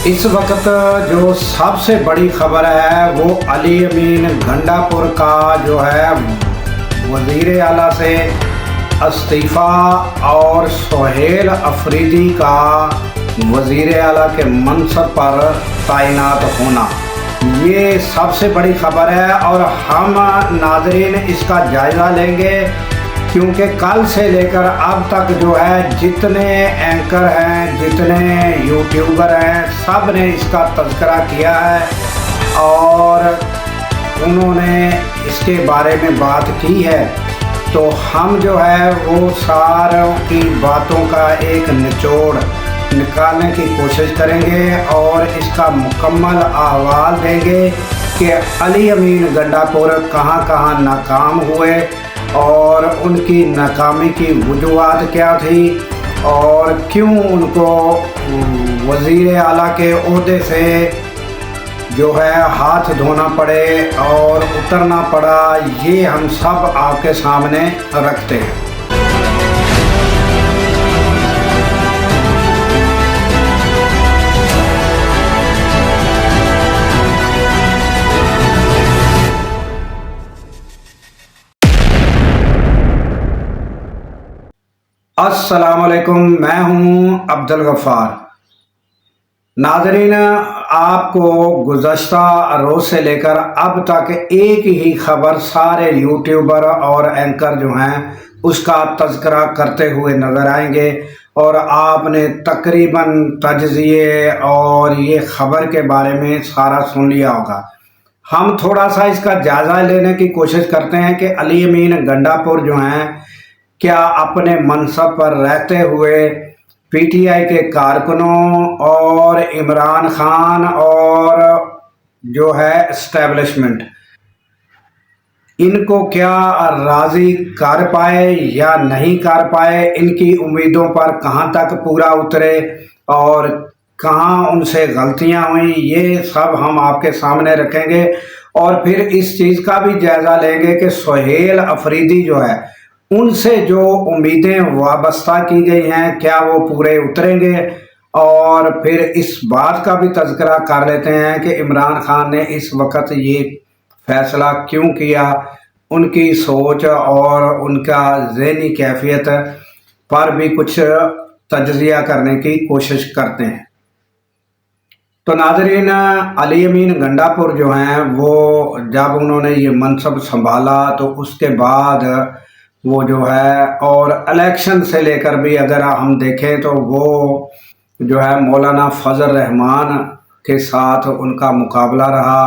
इस वक्त जो सबसे बड़ी खबर है वो अली अमीन गंडापुर का जो है वज़ीर आला से इस्तीफ़ा और सुहेल अफरीदी का वज़ीर आला के मनसब पर तैनात होना, ये सबसे बड़ी खबर है। और हम नाज़रीन इसका जायज़ा लेंगे क्योंकि कल से लेकर अब तक जो है जितने एंकर हैं, जितने यूट्यूबर हैं, सब ने इसका तज़किरा किया है और उन्होंने इसके बारे में बात की है। तो हम जो है वो सारों की बातों का एक निचोड़ निकालने की कोशिश करेंगे और इसका मुकम्मल अहवाल देंगे कि अली अमीन गंडापुर कहाँ कहाँ नाकाम हुए और उनकी नाकामी की वजूहात क्या थी और क्यों उनको वज़ीर आला के ओहदे से जो है हाथ धोना पड़े और उतरना पड़ा, ये हम सब आपके सामने रखते हैं। अस्सलामुअलैकुम, मैं हूं अब्दुल गफ़ार। नाज़रीन, आपको गुज़श्ता रोज़ से लेकर अब तक एक ही खबर सारे यूट्यूबर और एंकर जो हैं उसका तज़किरा करते हुए नज़र आएंगे और आपने तकरीबन तज्ज़िये और ये ख़बर के बारे में सारा सुन लिया होगा। हम थोड़ा सा इसका जायज़ा लेने की कोशिश करते हैं कि अली अमीन गंडापुर जो हैं क्या अपने मनसब पर रहते हुए पीटीआई के कारकुनों और इमरान खान और जो है एस्टेब्लिशमेंट इनको क्या राज़ी कर पाए या नहीं कर पाए, इनकी उम्मीदों पर कहाँ तक पूरा उतरे और कहाँ उनसे गलतियाँ हुई, ये सब हम आपके सामने रखेंगे। और फिर इस चीज़ का भी जायज़ा लेंगे कि सुहेल अफरीदी जो है उनसे जो उम्मीदें वाबस्ता की गई हैं क्या वो पूरे उतरेंगे। और फिर इस बात का भी तज़किरा कर लेते हैं कि इमरान खान ने इस वक्त ये फ़ैसला क्यों किया, उनकी सोच और उनका ज़हनी कैफियत पर भी कुछ तज्ज़िया करने की कोशिश करते हैं। तो नाज़रीन, अली अमीन गंडापुर जो हैं वो जब उन्होंने ये मनसब संभाला तो उसके बाद वो जो है और इलेक्शन से लेकर भी अगर हम देखें तो वो जो है मौलाना फजल रहमान के साथ उनका मुकाबला रहा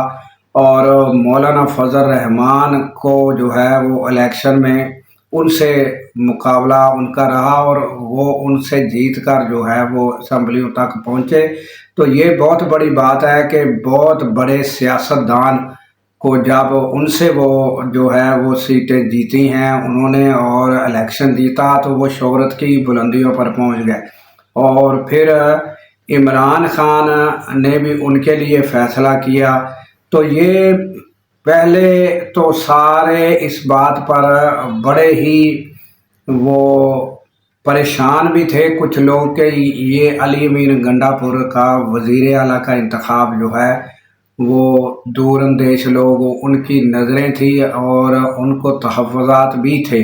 और मौलाना फजल रहमान को जो है वो इलेक्शन में उनसे मुकाबला उनका रहा और वो उनसे जीत कर जो है वो असम्बलियों तक पहुँचे। तो ये बहुत बड़ी बात है कि बहुत बड़े सियासतदान को जब उनसे वो जो है वो सीटें जीती हैं उन्होंने और इलेक्शन जीता तो वो शोहरत की बुलंदियों पर पहुंच गए। और फिर इमरान खान ने भी उनके लिए फ़ैसला किया। तो ये पहले तो सारे इस बात पर बड़े ही वो परेशान भी थे कुछ लोग कि ये अली अमीन गंडापुर का वज़ीर आला का इंतखाब जो है वो दूर अंदेश लोग उनकी नज़रें थी और उनको तहफ़्फ़ुज़ात भी थे।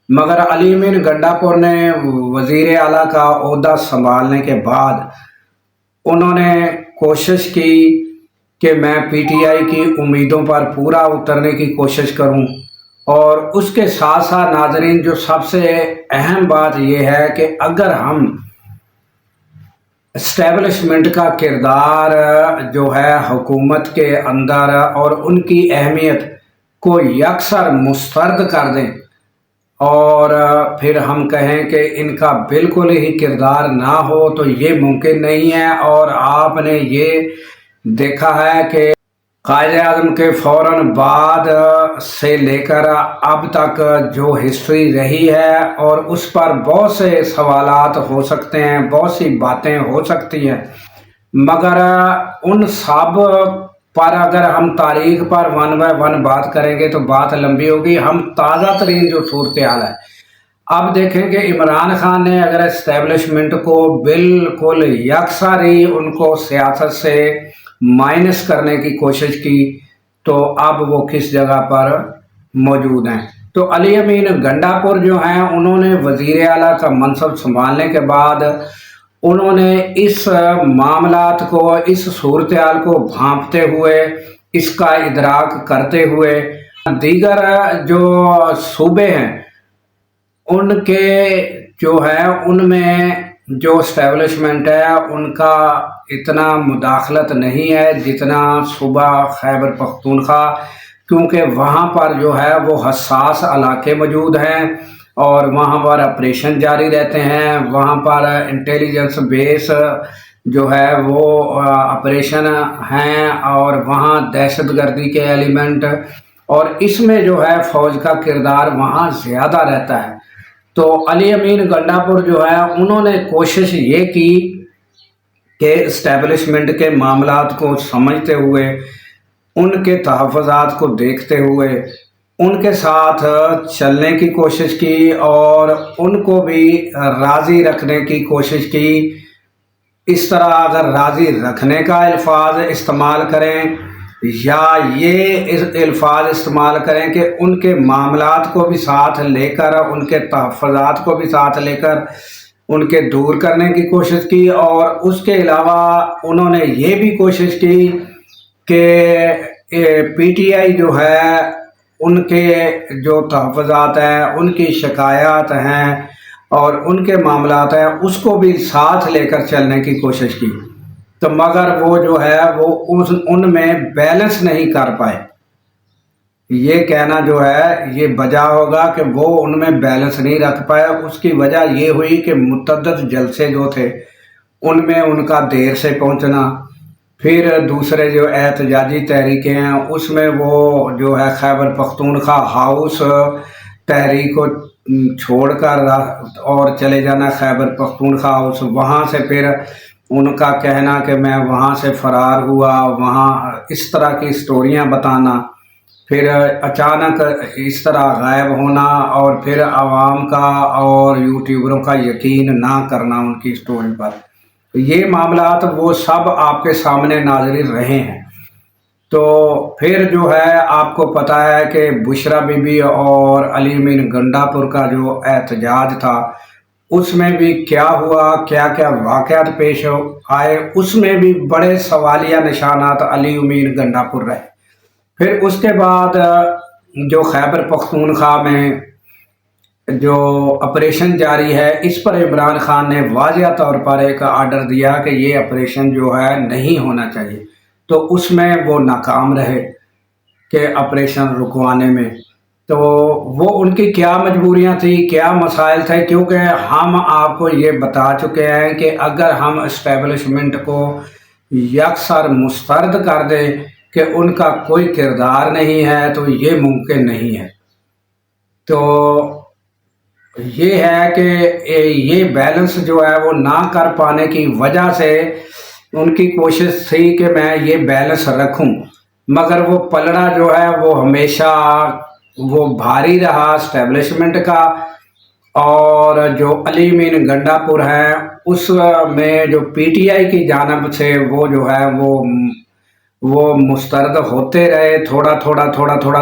मगर अली अमीन गंडापुर ने वज़ीर आला का ओहदा संभालने के बाद उन्होंने कोशिश की कि मैं पीटीआई की उम्मीदों पर पूरा उतरने की कोशिश करूं। और उसके साथ साथ नाज़रीन जो सबसे अहम बात यह है कि अगर हम एस्टेब्लिशमेंट का किरदार जो है हुकूमत के अंदर और उनकी अहमियत को यकसर मुस्तरद कर दें और फिर हम कहें कि इनका बिल्कुल ही किरदार ना हो तो ये मुमकिन नहीं है। और आपने ये देखा है कि कायद-ए-आज़म के फ़ौरन बाद से लेकर अब तक जो हिस्ट्री रही है और उस पर बहुत से सवालात हो सकते हैं, बहुत सी बातें हो सकती हैं, मगर उन सब पर अगर हम तारीख पर वन बाय वन बात करेंगे तो बात लंबी होगी। हम ताज़ा तरीन जो सूरत हाल है अब देखें कि इमरान खान ने अगर इस्टेब्लिशमेंट को बिल्कुल यकसारी उनको सियासत से माइनस करने की कोशिश की, तो अब वो किस जगह पर मौजूद हैं। तो अली अमीन गंडापुर जो हैं, उन्होंने वज़ीर आला का मनसब संभालने के बाद उन्होंने इस मामलात को, इस सूरत हाल को भांपते हुए, इसका इदराक करते हुए दीगर जो सूबे हैं उनके जो है उनमें जो इस्टेब्लिशमेंट है उनका इतना मुदाखलत नहीं है जितना सूबा खैबर पख्तूनख्वा, क्योंकि वहाँ पर जो है वो हसास इलाके मौजूद हैं और वहाँ पर ऑपरेशन जारी रहते हैं। वहाँ पर इंटेलिजेंस बेस जो है वो ऑपरेशन हैं और वहाँ दहशतगर्दी के एलिमेंट, और इसमें जो है फ़ौज का किरदार वहाँ ज़्यादा रहता है। तो अली अमीन गंडापुर जो है उन्होंने कोशिश ये की कि इस्टेब्लिशमेंट के मामलात को समझते हुए, उनके तहफ़्फ़ुज़ात को देखते हुए उनके साथ चलने की कोशिश की और उनको भी राज़ी रखने की कोशिश की। इस तरह अगर राज़ी रखने का अल्फाज इस्तेमाल करें या ये अल्फाज इस्तेमाल करें कि उनके मामलात को भी साथ लेकर, उनके तहफ़्फ़ुज़ात को भी साथ लेकर उनके दूर करने की कोशिश की। और उसके अलावा उन्होंने ये भी कोशिश की कि पीटीआई जो है उनके जो तहफ़्फ़ुज़ात हैं, उनकी शिकायत हैं और उनके मामलात हैं, उसको भी साथ लेकर चलने की कोशिश की। तो मगर वो जो है वो उनमें बैलेंस नहीं कर पाए। ये कहना जो है ये वजह होगा कि वो उनमें बैलेंस नहीं रख पाए। उसकी वजह ये हुई कि मुतअद्दिद जलसे जो थे उनमें उनका देर से पहुंचना, फिर दूसरे जो एहतजाजी तहरीकें हैं उसमें वो जो है खैबर पख्तूनख्वा हाउस तहरीक को छोड़कर और चले जाना खैबर पख्तूनख्वा हाउस, वहाँ से फिर उनका कहना कि मैं वहाँ से फ़रार हुआ, वहाँ इस तरह की स्टोरियाँ बताना, फिर अचानक इस तरह गायब होना और फिर आवाम का और यूट्यूबरों का यकीन ना करना उनकी स्टोरी पर। ये मामलात वो सब आपके सामने नाज़रीन रहे हैं। तो फिर जो है आपको पता है कि बुशरा बीबी और अली अमीन गंडापुर का जो एहतजाज था उसमें भी क्या हुआ, क्या क्या वाक़यात पेश आए, उसमें भी बड़े सवालिया निशानात अली अमीन गंडापुर रहे। फिर उसके बाद जो खैबर पख्तूनख्वा में जो ऑपरेशन जारी है, इस पर इमरान खान ने वाज़िया तौर पर एक आर्डर दिया कि ये ऑपरेशन जो है नहीं होना चाहिए। तो उसमें वो नाकाम रहे कि ऑपरेशन रुकवाने में। तो वो उनकी क्या मजबूरियां थी, क्या मसाइल थे, क्योंकि हम आपको ये बता चुके हैं कि अगर हम इस्टेब्लिशमेंट को यकसर मुस्तरद कर दें कि उनका कोई किरदार नहीं है तो ये मुमकिन नहीं है। तो ये है कि ये बैलेंस जो है वो ना कर पाने की वजह से उनकी कोशिश थी कि मैं ये बैलेंस रखूं, मगर वो पलड़ा जो है वो हमेशा वो भारी रहा इस्टेब्लिशमेंट का। और जो अली अमीन गंडापुर हैं उसमें जो पीटीआई की जानिब से वो जो है वो मुस्तरद होते रहे, थोड़ा थोड़ा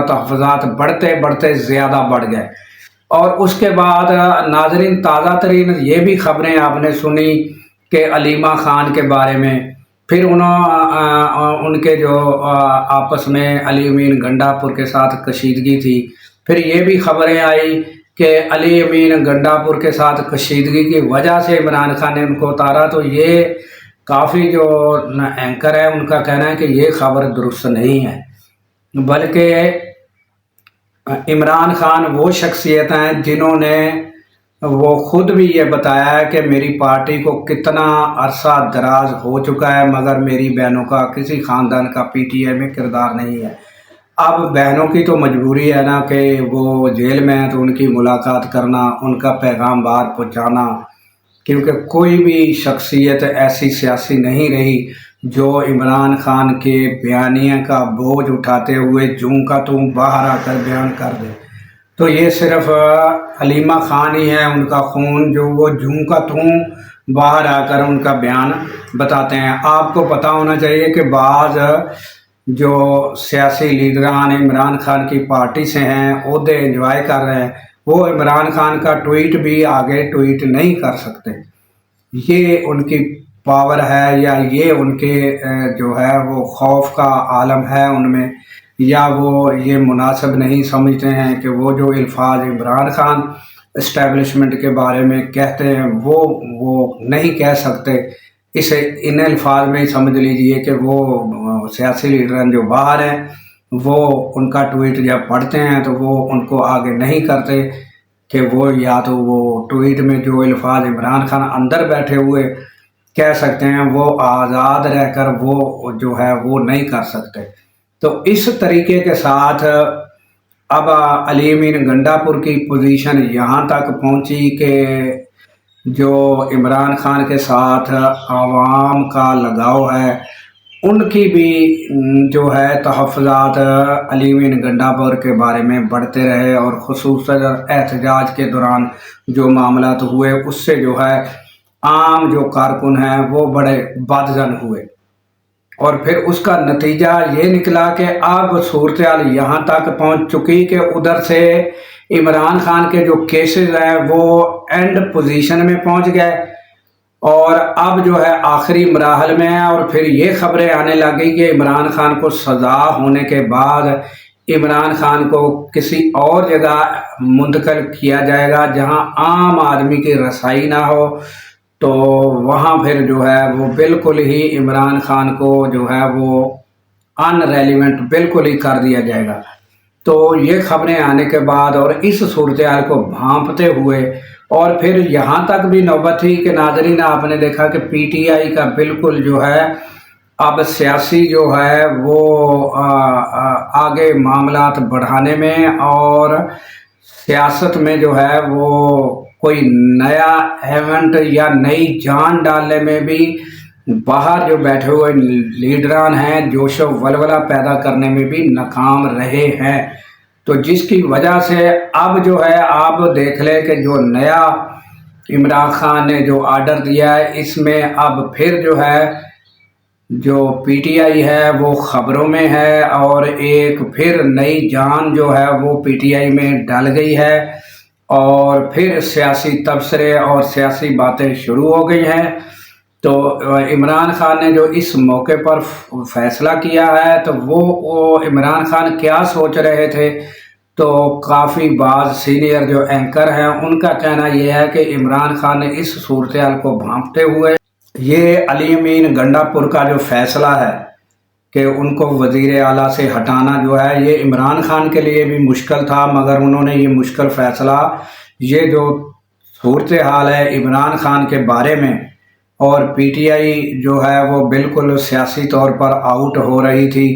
तहफ़्फ़ुज़ात बढ़ते बढ़ते ज़्यादा बढ़ गए। और उसके बाद नाज़रीन ताज़ा तरीन ये भी ख़बरें आपने सुनी कि अलीमा ख़ान के बारे में, फिर उनके जो आपस में अली अमीन गंडापुर के साथ कशीदगी थी। फिर ये भी ख़बरें आई कि अली अमीन गंडापुर के साथ कशीदगी की वजह से इमरान खान ने उनको उतारा। तो ये काफ़ी जो एंकर है उनका कहना है कि ये ख़बर दुरुस्त नहीं है, बल्कि इमरान खान वो शख्सियत हैं जिन्होंने वो ख़ुद भी ये बताया है कि मेरी पार्टी को कितना अरसा दराज हो चुका है मगर मेरी बहनों का किसी ख़ानदान का पीटीआई में किरदार नहीं है। अब बहनों की तो मजबूरी है ना कि वो जेल में हैं तो उनकी मुलाकात करना, उनका पैगाम बाहर पहुँचाना, क्योंकि कोई भी शख्सियत ऐसी सियासी नहीं रही जो इमरान खान के बयानिया का बोझ उठाते हुए जूं का तूं बाहर आकर बयान कर दे। تو یہ صرف حلیمہ خان ہی ہے، ان کا خون جو وہ جوں کا توں باہر آ کر ان کا بیان بتاتے ہیں۔ آپ کو پتہ ہونا چاہیے کہ بعض جو سیاسی لیڈران عمران خان کی پارٹی سے ہیں، عہدے انجوائے کر رہے ہیں، وہ عمران خان کا ٹویٹ بھی آگے ٹویٹ نہیں کر سکتے۔ یہ ان کی پاور ہے یا یہ ان کے جو ہے وہ خوف کا عالم ہے ان میں، یا وہ یہ مناسب نہیں سمجھتے ہیں کہ وہ جو الفاظ عمران خان اسٹیبلشمنٹ کے بارے میں کہتے ہیں وہ نہیں کہہ سکتے۔ اسے ان الفاظ میں ہی سمجھ لیجئے کہ وہ سیاسی لیڈران جو باہر ہیں وہ ان کا ٹویٹ جب پڑھتے ہیں تو وہ ان کو آگے نہیں کرتے کہ وہ یا تو وہ ٹویٹ میں جو الفاظ عمران خان اندر بیٹھے ہوئے کہہ سکتے ہیں وہ آزاد رہ کر وہ جو ہے وہ نہیں کر سکتے۔ تو اس طریقے کے ساتھ اب علی امین گنڈا پور کی پوزیشن یہاں تک پہنچی کہ جو عمران خان کے ساتھ عوام کا لگاؤ ہے ان کی بھی جو ہے تحفظات علی امین گنڈا پور کے بارے میں بڑھتے رہے، اور خصوصاً احتجاج کے دوران جو معاملات ہوئے اس سے جو ہے عام جو کارکن ہیں وہ بڑے بدظن ہوئے، اور پھر اس کا نتیجہ یہ نکلا کہ اب صورتحال یہاں تک پہنچ چکی کہ ادھر سے عمران خان کے جو کیسز ہیں وہ اینڈ پوزیشن میں پہنچ گئے، اور اب جو ہے آخری مراحل میں ہے، اور پھر یہ خبریں آنے لگی کہ عمران خان کو سزا ہونے کے بعد عمران خان کو کسی اور جگہ منتقل کیا جائے گا جہاں عام آدمی کی رسائی نہ ہو، تو وہاں پھر جو ہے وہ بالکل ہی عمران خان کو جو ہے وہ ان ریلیونٹ بالکل ہی کر دیا جائے گا۔ تو یہ خبریں آنے کے بعد اور اس صورتحال کو بھانپتے ہوئے، اور پھر یہاں تک بھی نوبت تھی کہ ناظرین آپ نے دیکھا کہ پی ٹی آئی کا بالکل جو ہے اب سیاسی جو ہے وہ آگے معاملات بڑھانے میں اور سیاست میں جو ہے وہ کوئی نیا ایونٹ یا نئی جان ڈالنے میں بھی باہر جو بیٹھے ہوئے لیڈران ہیں جوش و ولولہ پیدا کرنے میں بھی ناکام رہے ہیں۔ تو جس کی وجہ سے اب جو ہے آپ دیکھ لیں کہ جو نیا عمران خان نے جو آرڈر دیا ہے اس میں اب پھر جو ہے جو پی ٹی آئی ہے وہ خبروں میں ہے، اور ایک پھر نئی جان جو ہے وہ پی ٹی آئی میں ڈل گئی ہے، اور پھر سیاسی تبصرے اور سیاسی باتیں شروع ہو گئی ہیں۔ تو عمران خان نے جو اس موقع پر فیصلہ کیا ہے تو وہ عمران خان کیا سوچ رہے تھے، تو کافی بعض سینئر جو اینکر ہیں ان کا کہنا یہ ہے کہ عمران خان نے اس صورتحال کو بھانپتے ہوئے یہ علی امین گنڈا پور کا جو فیصلہ ہے کہ ان کو وزیر اعلیٰ سے ہٹانا جو ہے یہ عمران خان کے لیے بھی مشکل تھا، مگر انہوں نے یہ مشکل فیصلہ، یہ جو صورتحال ہے عمران خان کے بارے میں اور پی ٹی آئی جو ہے وہ بالکل سیاسی طور پر آؤٹ ہو رہی تھی،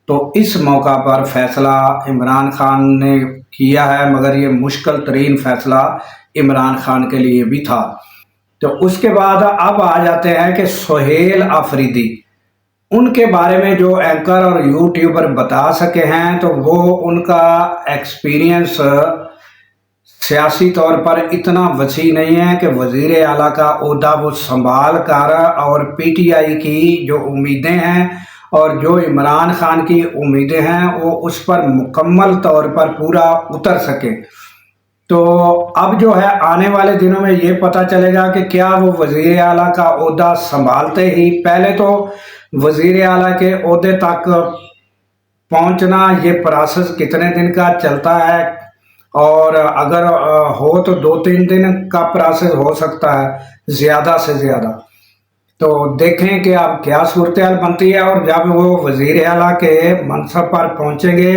تو اس موقع پر فیصلہ عمران خان نے کیا ہے، مگر یہ مشکل ترین فیصلہ عمران خان کے لیے بھی تھا۔ تو اس کے بعد اب آ جاتے ہیں کہ سہیل آفریدی، ان کے بارے میں جو اینکر اور یوٹیوبر بتا سکے ہیں تو وہ ان کا ایکسپیرینس سیاسی طور پر اتنا وسیع نہیں ہے کہ وزیر اعلیٰ کا عہدہ وہ سنبھال کر اور پی ٹی آئی کی جو امیدیں ہیں اور جو عمران خان کی امیدیں ہیں وہ اس پر مکمل طور پر پورا اتر سکے۔ تو اب جو ہے آنے والے دنوں میں یہ پتہ چلے گا کہ کیا وہ وزیر اعلیٰ کا عہدہ سنبھالتے ہی، پہلے تو وزیر اعلیٰ کے عہدے تک پہنچنا یہ پروسیس کتنے دن کا چلتا ہے، اور اگر ہو تو 2-3 دن کا پروسیس ہو سکتا ہے زیادہ سے زیادہ۔ تو دیکھیں کہ اب کیا صورتحال بنتی ہے، اور جب وہ وزیر اعلیٰ کے منصب پر پہنچیں گے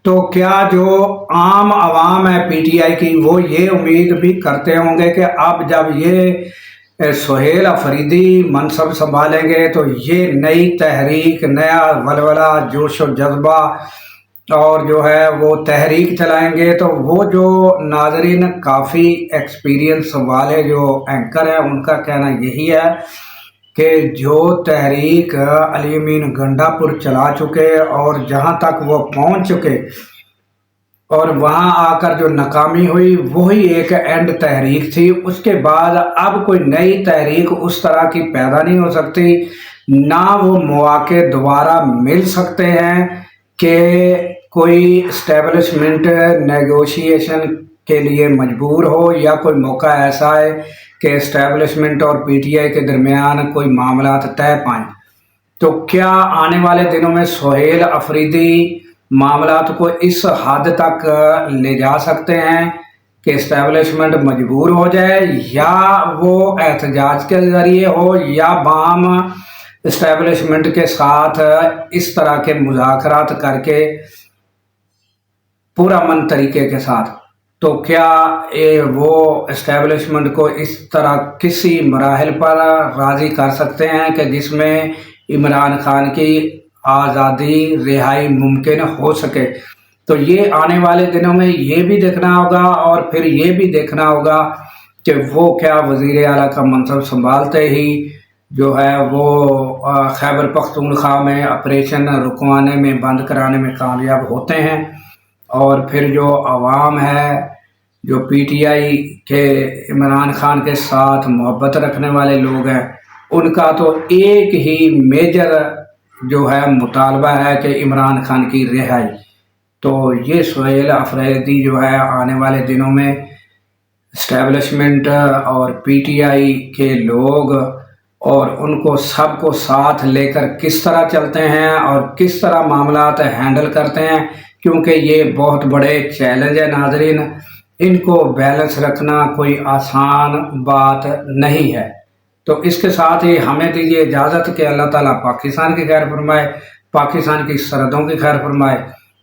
تو کیا جو عام عوام ہے پی ٹی آئی کی وہ یہ امید بھی کرتے ہوں گے کہ اب جب یہ سہیل آفریدی منصب سنبھالیں گے تو یہ نئی تحریک، نیا ولولہ، جوش و جذبہ اور جو ہے وہ تحریک چلائیں گے۔ تو وہ جو ناظرین کافی ایکسپیرینس والے جو اینکر ہیں ان کا کہنا یہی ہے کہ جو تحریک علی امین گنڈا پور چلا چکے اور جہاں تک وہ پہنچ چکے اور وہاں آ کر جو ناکامی ہوئی وہی ایک اینڈ تحریک تھی. اس کے بعد اب کوئی نئی تحریک اس طرح کی پیدا نہیں ہو سکتی، نہ وہ مواقع دوبارہ مل سکتے ہیں کہ کوئی اسٹیبلشمنٹ نیگوشیشن کے لیے مجبور ہو، یا کوئی موقع ایسا ہے کہ اسٹیبلشمنٹ اور پی ٹی آئی کے درمیان کوئی معاملات طے پائیں. تو کیا آنے والے دنوں میں سہیل افریدی معاملات کو اس حد تک لے جا سکتے ہیں کہ اسٹیبلشمنٹ مجبور ہو جائے، یا وہ احتجاج کے ذریعے ہو، یا باہم اسٹیبلشمنٹ کے ساتھ اس طرح کے مذاکرات کر کے پرامن طریقے کے ساتھ؟ تو کیا وہ اسٹیبلشمنٹ کو اس طرح کسی مراحل پر راضی کر سکتے ہیں کہ جس میں عمران خان کی آزادی رہائی ممکن ہو سکے؟ تو یہ آنے والے دنوں میں یہ بھی دیکھنا ہوگا، اور پھر یہ بھی دیکھنا ہوگا کہ وہ کیا وزیر اعلیٰ کا منصب سنبھالتے ہی جو ہے وہ خیبر پختونخوا میں آپریشن رکوانے میں، بند کرانے میں کامیاب ہوتے ہیں، اور پھر جو عوام ہے، جو پی ٹی آئی کے عمران خان کے ساتھ محبت رکھنے والے لوگ ہیں، ان کا تو ایک ہی میجر جو ہے مطالبہ ہے کہ عمران خان کی رہائی. تو یہ سہیل افریدی جو ہے آنے والے دنوں میں اسٹیبلشمنٹ اور پی ٹی آئی کے لوگ اور ان کو سب کو ساتھ لے کر کس طرح چلتے ہیں اور کس طرح معاملات ہینڈل کرتے ہیں، کیونکہ یہ بہت بڑے چیلنج ہے ناظرین. ان کو بیلنس رکھنا کوئی آسان بات نہیں ہے. تو اس کے ساتھ ہی ہمیں دیجیے اجازت کہ اللہ تعالیٰ پاکستان کی خیر فرمائے، پاکستان کی سرحدوں کی خیر فرمائے،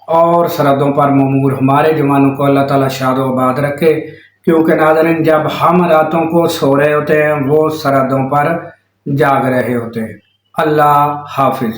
اور سرحدوں پر مامور ہمارے جوانوں کو اللہ تعالیٰ شاد و آباد رکھے. کیونکہ ناظرین جب ہم راتوں کو سو رہے ہوتے ہیں وہ سرحدوں پر جاگ رہے ہوتے ہیں. اللہ حافظ.